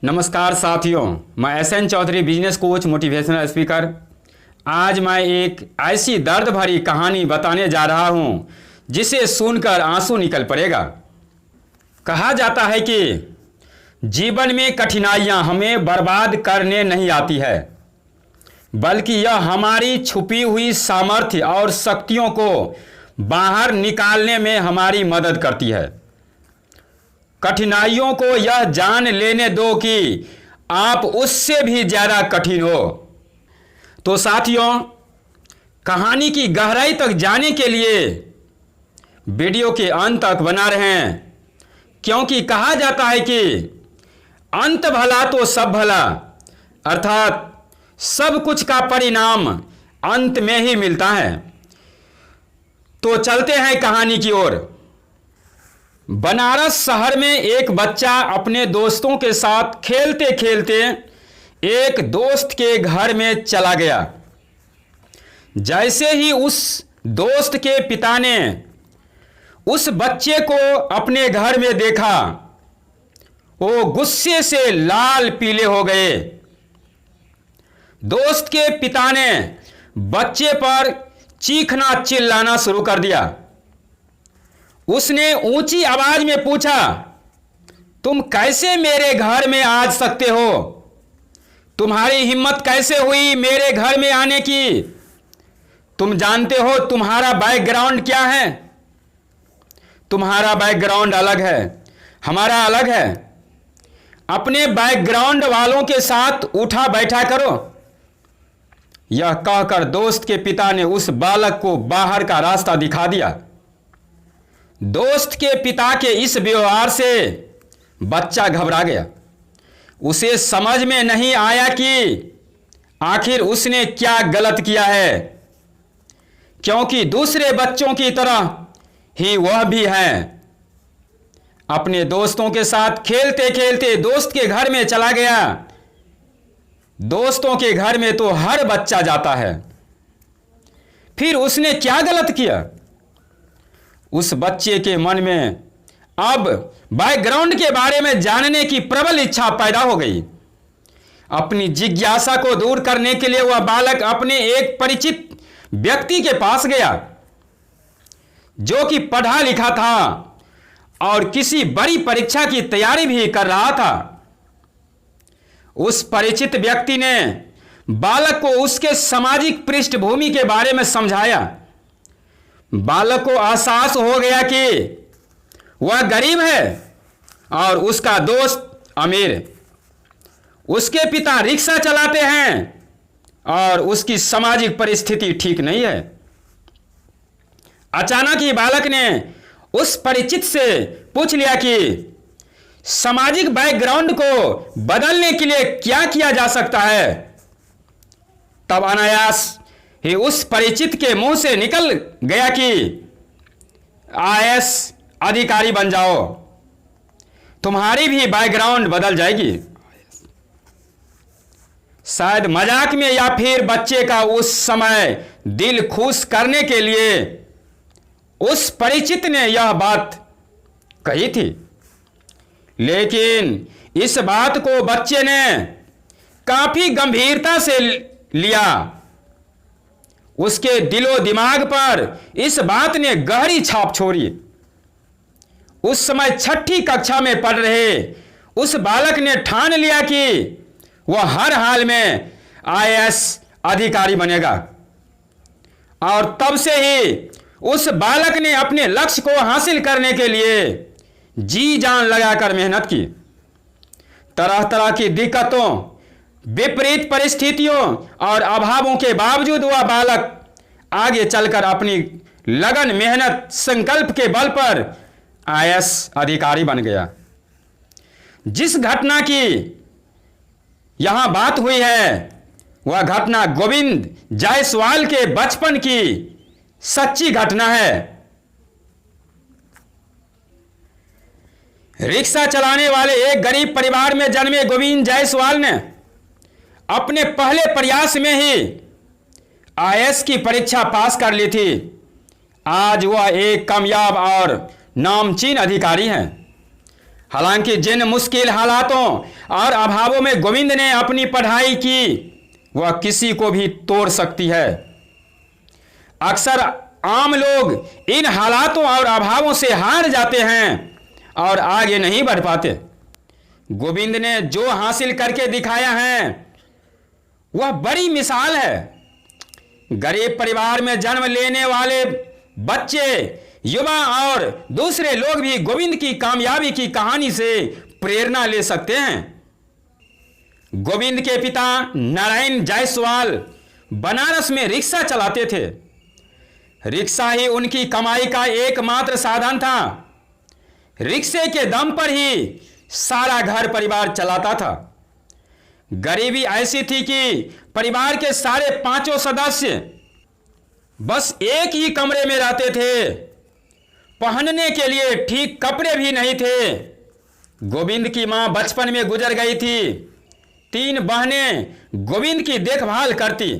नमस्कार साथियों, मैं S N Chaudhary business coach motivational speaker. आज मैं एक ऐसी दर्द भरी कहानी बताने जा रहा हूं जिसे सुनकर आंसू निकल पड़ेगा। कहा जाता है कि जीवन में कठिनाइयां हमें बर्बाद करने नहीं आती है, बल्कि यह हमारी छुपी हुई सामर्थ्य और शक्तियों को बाहर निकालने में हमारी मदद करती है। कठिनाइयों को यह जान लेने दो कि आप उससे भी ज़्यादा कठिन हो। तो साथियों, कहानी की गहराई तक जाने के लिए वीडियो के अंत तक बना रहें, क्योंकि कहा जाता है कि अंत भला तो सब भला, अर्थात सब कुछ का परिणाम अंत में ही मिलता है। तो चलते हैं कहानी की ओर। बनारस शहर में एक बच्चा अपने दोस्तों के साथ खेलते खेलते एक दोस्त के घर में चला गया। जैसे ही उस दोस्त के पिता ने उस बच्चे को अपने घर में देखा, वो गुस्से से लाल पीले हो गए। दोस्त के पिता ने बच्चे पर चीखना चिल्लाना शुरू कर दिया। उसने ऊंची आवाज में पूछा, तुम कैसे मेरे घर में आ सकते हो? तुम्हारी हिम्मत कैसे हुई मेरे घर में आने की? तुम जानते हो तुम्हारा बैकग्राउंड क्या है? तुम्हारा बैकग्राउंड अलग है, हमारा अलग है। अपने बैकग्राउंड वालों के साथ उठा बैठा करो। यह कहकर दोस्त के पिता ने उस बालक को बाहर का रास्ता दिखा दिया। दोस्त के पिता के इस व्यवहार से बच्चा घबरा गया। उसे समझ में नहीं आया कि आखिर उसने क्या गलत किया है, क्योंकि दूसरे बच्चों की तरह ही वह भी है। अपने दोस्तों के साथ खेलते खेलते दोस्त के घर में चला गया। दोस्तों के घर में तो हर बच्चा जाता है। फिर उसने क्या गलत किया? उस बच्चे के मन में अब बैकग्राउंड के बारे में जानने की प्रबल इच्छा पैदा हो गई। अपनी जिज्ञासा को दूर करने के लिए वह बालक अपने एक परिचित व्यक्ति के पास गया, जो कि पढ़ा लिखा था और किसी बड़ी परीक्षा की तैयारी भी कर रहा था। उस परिचित व्यक्ति ने बालक को उसके सामाजिक पृष्ठभूमि के बारे में समझाया। बालक को एहसास हो गया कि वह गरीब है और उसका दोस्त अमीर। उसके पिता रिक्शा चलाते हैं और उसकी सामाजिक परिस्थिति ठीक नहीं है। अचानक ही बालक ने उस परिचित से पूछ लिया कि सामाजिक बैकग्राउंड को बदलने के लिए क्या किया जा सकता है। तब अनायास ही उस परिचित के मुंह से निकल गया कि आईएएस अधिकारी बन जाओ, तुम्हारी भी बैकग्राउंड बदल जाएगी। शायद मजाक में या फिर बच्चे का उस समय दिल खुश करने के लिए उस परिचित ने यह बात कही थी, लेकिन इस बात को बच्चे ने काफी गंभीरता से लिया। उसके दिलो दिमाग पर इस बात ने गहरी छाप छोड़ी। उस समय छठी कक्षा में पढ़ रहे उस बालक ने ठान लिया कि वह हर हाल में आईएएस अधिकारी बनेगा। और तब से ही उस बालक ने अपने लक्ष्य को हासिल करने के लिए जी जान लगाकर मेहनत की। तरह तरह की दिक्कतों, विपरीत परिस्थितियों और अभावों के बावजूद वह बालक आगे चलकर अपनी लगन, मेहनत, संकल्प के बल पर आईएएस अधिकारी बन गया। जिस घटना की यहां बात हुई है, वह घटना गोविंद जायसवाल के बचपन की सच्ची घटना है। रिक्शा चलाने वाले एक गरीब परिवार में जन्मे गोविंद जायसवाल ने अपने पहले प्रयास में ही आईएएस की परीक्षा पास कर ली थी। आज वह एक कामयाब और नामचीन अधिकारी हैं। हालांकि जिन मुश्किल हालातों और अभावों में गोविंद ने अपनी पढ़ाई की, वह किसी को भी तोड़ सकती है। अक्सर आम लोग इन हालातों और अभावों से हार जाते हैं और आगे नहीं बढ़ पाते। गोविंद ने जो हासिल करके दिखाया है वह बड़ी मिसाल है। गरीब परिवार में जन्म लेने वाले बच्चे, युवा और दूसरे लोग भी गोविंद की कामयाबी की कहानी से प्रेरणा ले सकते हैं। गोविंद के पिता नारायण जायसवाल बनारस में रिक्शा चलाते थे। रिक्शा ही उनकी कमाई का एकमात्र साधन था। रिक्शे के दम पर ही सारा घर परिवार चलाता था। गरीबी ऐसी थी कि परिवार के सारे 5 सदस्य बस एक ही कमरे में रहते थे। पहनने के लिए ठीक कपड़े भी नहीं थे। गोविंद की मां बचपन में गुजर गई थी। 3 बहनें गोविंद की देखभाल करती।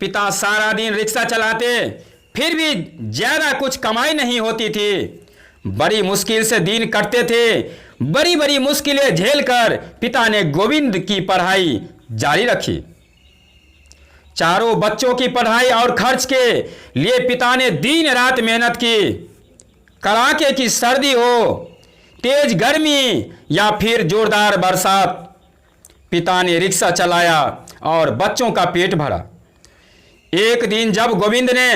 पिता सारा दिन रिक्शा चलाते, फिर भी ज्यादा कुछ कमाई नहीं होती थी। बड़ी मुश्किल से दिन कटते थे। बड़ी बड़ी मुश्किलें झेलकर पिता ने गोविंद की पढ़ाई जारी रखी। चारों बच्चों की पढ़ाई और खर्च के लिए पिता ने दिन रात मेहनत की। कड़ाके की सर्दी हो, तेज गर्मी या फिर जोरदार बरसात, पिता ने रिक्शा चलाया और बच्चों का पेट भरा। एक दिन जब गोविंद ने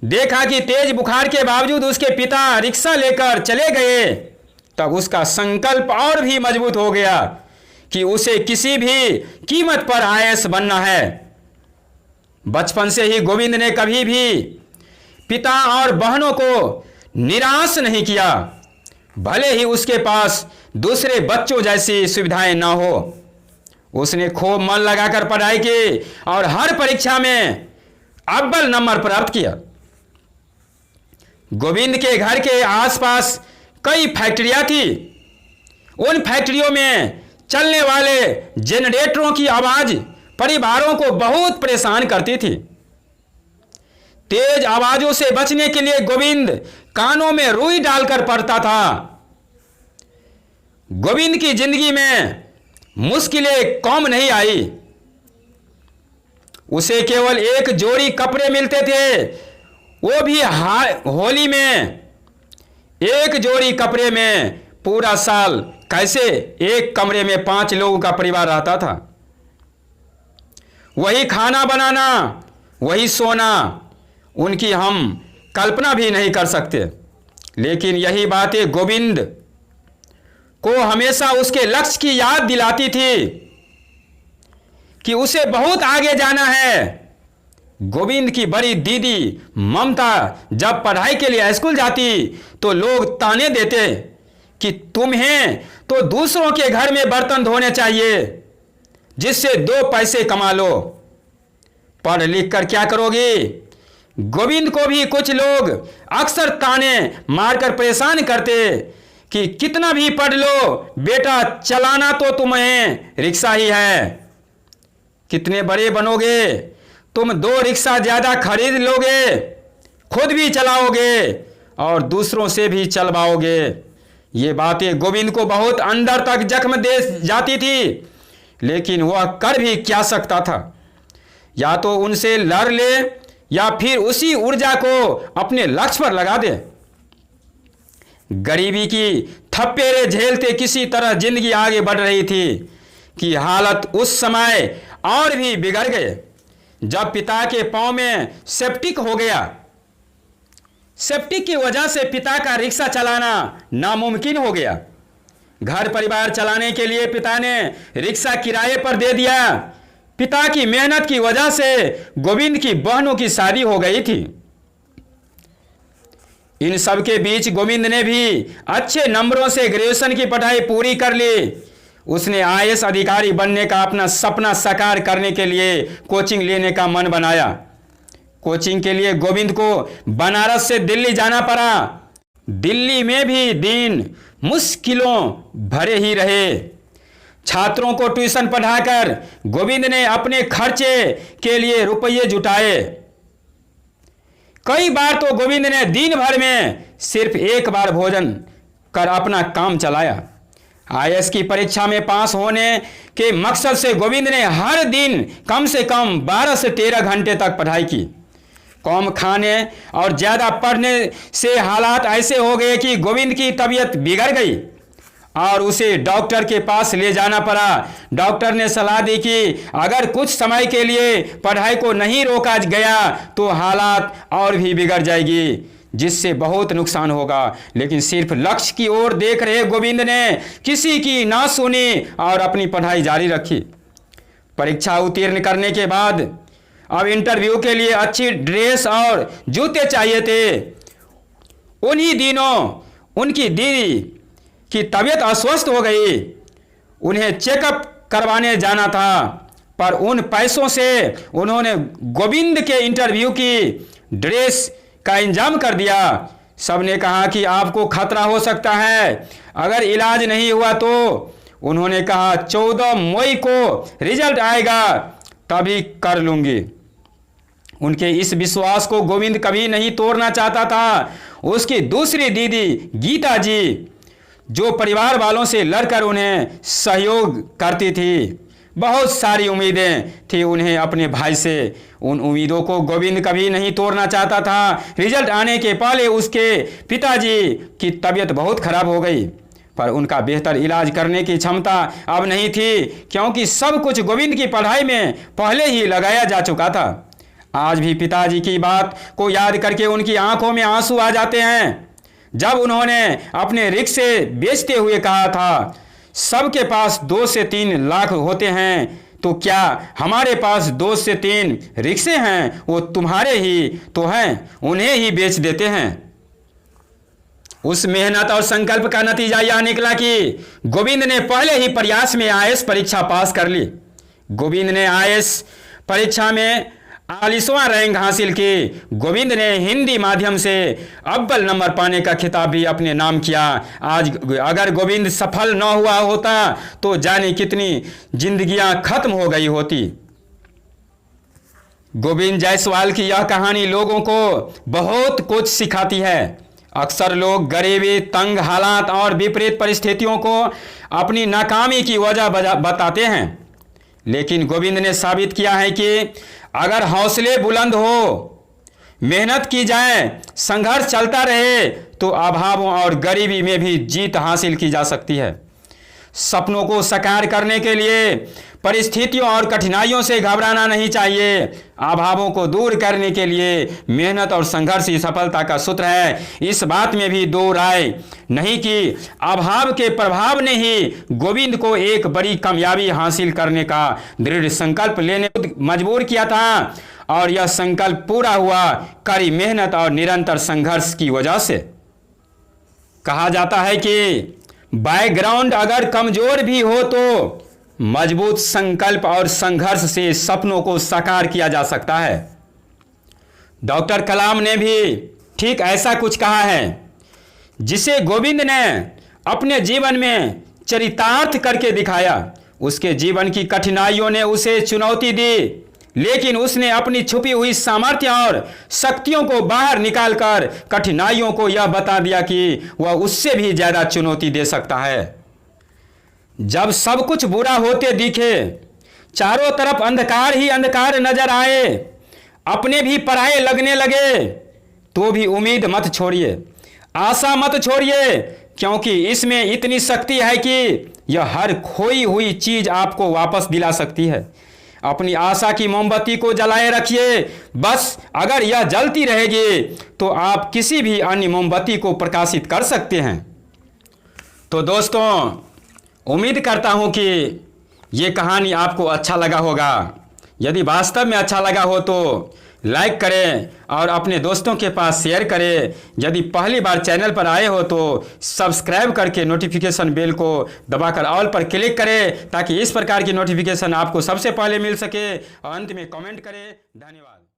देखा कि तेज बुखार के बावजूद उसके पिता रिक्शा लेकर चले गए, तब उसका संकल्प और भी मजबूत हो गया कि उसे किसी भी कीमत पर आईएएस बनना है। बचपन से ही गोविंद ने कभी भी पिता और बहनों को निराश नहीं किया, भले ही उसके पास दूसरे बच्चों जैसी सुविधाएं ना हो। उसने खूब मन लगाकर पढ़ाई की और हर परीक्षा में अव्वल नंबर प्राप्त किया। गोविंद के घर के आसपास कई फैक्ट्रियां थी। उन फैक्ट्रियों में चलने वाले जनरेटरों की आवाज परिवारों को बहुत परेशान करती थी। तेज आवाजों से बचने के लिए गोविंद कानों में रुई डालकर पढ़ता था। गोविंद की जिंदगी में मुश्किलें कम नहीं आई। उसे केवल एक जोड़ी कपड़े मिलते थे, वो भी होली में। एक जोड़ी कपड़े में पूरा साल कैसे एक कमरे में 5 लोगों का परिवार रहता था। वही खाना बनाना, वही सोना, उनकी हम कल्पना भी नहीं कर सकते। लेकिन यही बातें गोविंद को हमेशा उसके लक्ष्य की याद दिलाती थी कि उसे बहुत आगे जाना है। गोविंद की बड़ी दीदी ममता जब पढ़ाई के लिए स्कूल जाती तो लोग ताने देते कि तुम्हें तो दूसरों के घर में बर्तन धोने चाहिए, जिससे 2 पैसे कमा लो। पढ़ लिख कर क्या करोगी? गोविंद को भी कुछ लोग अक्सर ताने मारकर परेशान करते कि कितना भी पढ़ लो बेटा, चलाना तो तुम्हें रिक्शा ही है। कितने बड़े बनोगे? तुम 2 रिक्शा ज्यादा खरीद लोगे, खुद भी चलाओगे और दूसरों से भी चलवाओगे। ये बातें गोविंद को बहुत अंदर तक जख्म दे जाती थी, लेकिन वह कर भी क्या सकता था। या तो उनसे लड़ ले या फिर उसी ऊर्जा को अपने लक्ष्य पर लगा दे। गरीबी की थप्पेरे झेलते किसी तरह जिंदगी आगे बढ़ रही थी कि हालत उस समय और भी बिगड़ गए जब पिता के पांव में सेप्टिक हो गया। सेप्टिक की वजह से पिता का रिक्शा चलाना नामुमकिन हो गया। घर परिवार चलाने के लिए पिता ने रिक्शा किराए पर दे दिया। पिता की मेहनत की वजह से गोविंद की बहनों की शादी हो गई थी। इन सब के बीच गोविंद ने भी अच्छे नंबरों से ग्रेजुएशन की पढ़ाई पूरी कर ली। उसने आईएएस अधिकारी बनने का अपना सपना साकार करने के लिए कोचिंग लेने का मन बनाया। कोचिंग के लिए गोविंद को बनारस से दिल्ली जाना पड़ा। दिल्ली में भी दिन मुश्किलों भरे ही रहे। छात्रों को ट्यूशन पढ़ाकर गोविंद ने अपने खर्चे के लिए रुपये जुटाए। कई बार तो गोविंद ने दिन भर में सिर्फ 1 बार भोजन कर अपना काम चलाया। आईएएस की परीक्षा में पास होने के मकसद से गोविंद ने हर दिन कम से कम 12 से 13 घंटे तक पढ़ाई की। कम खाने और ज़्यादा पढ़ने से हालात ऐसे हो गए कि गोविंद की तबीयत बिगड़ गई और उसे डॉक्टर के पास ले जाना पड़ा। डॉक्टर ने सलाह दी कि अगर कुछ समय के लिए पढ़ाई को नहीं रोका गया तो हालात और भी बिगड़ जाएगी, जिससे बहुत नुकसान होगा। लेकिन सिर्फ लक्ष्य की ओर देख रहे गोविंद ने किसी की ना सुनी और अपनी पढ़ाई जारी रखी। परीक्षा उत्तीर्ण करने के बाद अब इंटरव्यू के लिए अच्छी ड्रेस और जूते चाहिए थे। उन्हीं दिनों उनकी दीदी की तबीयत अस्वस्थ हो गई। उन्हें चेकअप करवाने जाना था, पर उन पैसों से उन्होंने गोविंद के इंटरव्यू की ड्रेस का इंतजाम कर दिया। सबने कहा कि आपको खतरा हो सकता है अगर इलाज नहीं हुआ तो। उन्होंने कहा 14 मई को रिजल्ट आएगा, तभी कर लूंगी। उनके इस विश्वास को गोविंद कभी नहीं तोड़ना चाहता था। उसकी दूसरी दीदी गीता जी, जो परिवार वालों से लड़कर उन्हें सहयोग करती थी, बहुत सारी उम्मीदें थी उन्हें अपने भाई से। उन उम्मीदों को गोविंद कभी नहीं तोड़ना चाहता था। रिजल्ट आने के पहले उसके पिताजी की तबीयत बहुत खराब हो गई, पर उनका बेहतर इलाज करने की क्षमता अब नहीं थी, क्योंकि सब कुछ गोविंद की पढ़ाई में पहले ही लगाया जा चुका था। आज भी पिताजी की बात को याद करके उनकी आंखों में आंसू आ जाते हैं। जब उन्होंने अपने रिक्शे बेचते हुए कहा था, सबके पास 2 से 3 लाख होते हैं, तो क्या हमारे पास 2 से 3 रिक्शे हैं? वो तुम्हारे ही तो हैं, उन्हें ही बेच देते हैं। उस मेहनत और संकल्प का नतीजा यह निकला कि गोविंद ने पहले ही प्रयास में आईएएस परीक्षा पास कर ली। गोविंद ने आईएएस परीक्षा में 40वां रैंक हासिल की। गोविंद ने हिंदी माध्यम से अव्वल नंबर पाने का खिताब भी अपने नाम किया। आज अगर गोविंद सफल न हुआ होता तो जाने कितनी जिंदगियां खत्म हो गई होती। गोविंद जायसवाल की यह कहानी लोगों को बहुत कुछ सिखाती है। अक्सर लोग गरीबी, तंग हालात और विपरीत परिस्थितियों को अपनी नाकामी की वजह बताते हैं, लेकिन गोविंद ने साबित किया है कि अगर हौसले बुलंद हो, मेहनत की जाए, संघर्ष चलता रहे, तो अभावों और गरीबी में भी जीत हासिल की जा सकती है। सपनों को साकार करने के लिए परिस्थितियों और कठिनाइयों से घबराना नहीं चाहिए। अभावों को दूर करने के लिए मेहनत और संघर्ष ही सफलता का सूत्र है। इस बात में भी दो राय नहीं कि अभाव के प्रभाव ने ही गोविंद को एक बड़ी कामयाबी हासिल करने का दृढ़ संकल्प लेने मजबूर किया था, और यह संकल्प पूरा हुआ कड़ी मेहनत और निरंतर संघर्ष की वजह से। कहा जाता है कि बैकग्राउंड अगर कमजोर भी हो तो मजबूत संकल्प और संघर्ष से सपनों को साकार किया जा सकता है। डॉक्टर कलाम ने भी ठीक ऐसा कुछ कहा है, जिसे गोविंद ने अपने जीवन में चरितार्थ करके दिखाया। उसके जीवन की कठिनाइयों ने उसे चुनौती दी, लेकिन उसने अपनी छुपी हुई सामर्थ्य और शक्तियों को बाहर निकालकर कठिनाइयों को यह बता दिया कि वह उससे भी ज्यादा चुनौती दे सकता है। जब सब कुछ बुरा होते दिखे, चारों तरफ अंधकार ही अंधकार नजर आए, अपने भी पराये लगने लगे, तो भी उम्मीद मत छोड़िए, आशा मत छोड़िए, क्योंकि इसमें इतनी शक्ति है कि यह हर खोई हुई चीज आपको वापस दिला सकती है। अपनी आशा की मोमबत्ती को जलाए रखिए। बस अगर यह जलती रहेगी तो आप किसी भी अन्य मोमबत्ती को प्रकाशित कर सकते हैं। तो दोस्तों, उम्मीद करता हूं कि ये कहानी आपको अच्छा लगा होगा। यदि वास्तव में अच्छा लगा हो तो लाइक करें और अपने दोस्तों के पास शेयर करें। यदि पहली बार चैनल पर आए हो तो सब्सक्राइब करके नोटिफिकेशन बेल को दबाकर ऑल पर क्लिक करें, ताकि इस प्रकार की नोटिफिकेशन आपको सबसे पहले मिल सके। और अंत में कमेंट करें। धन्यवाद।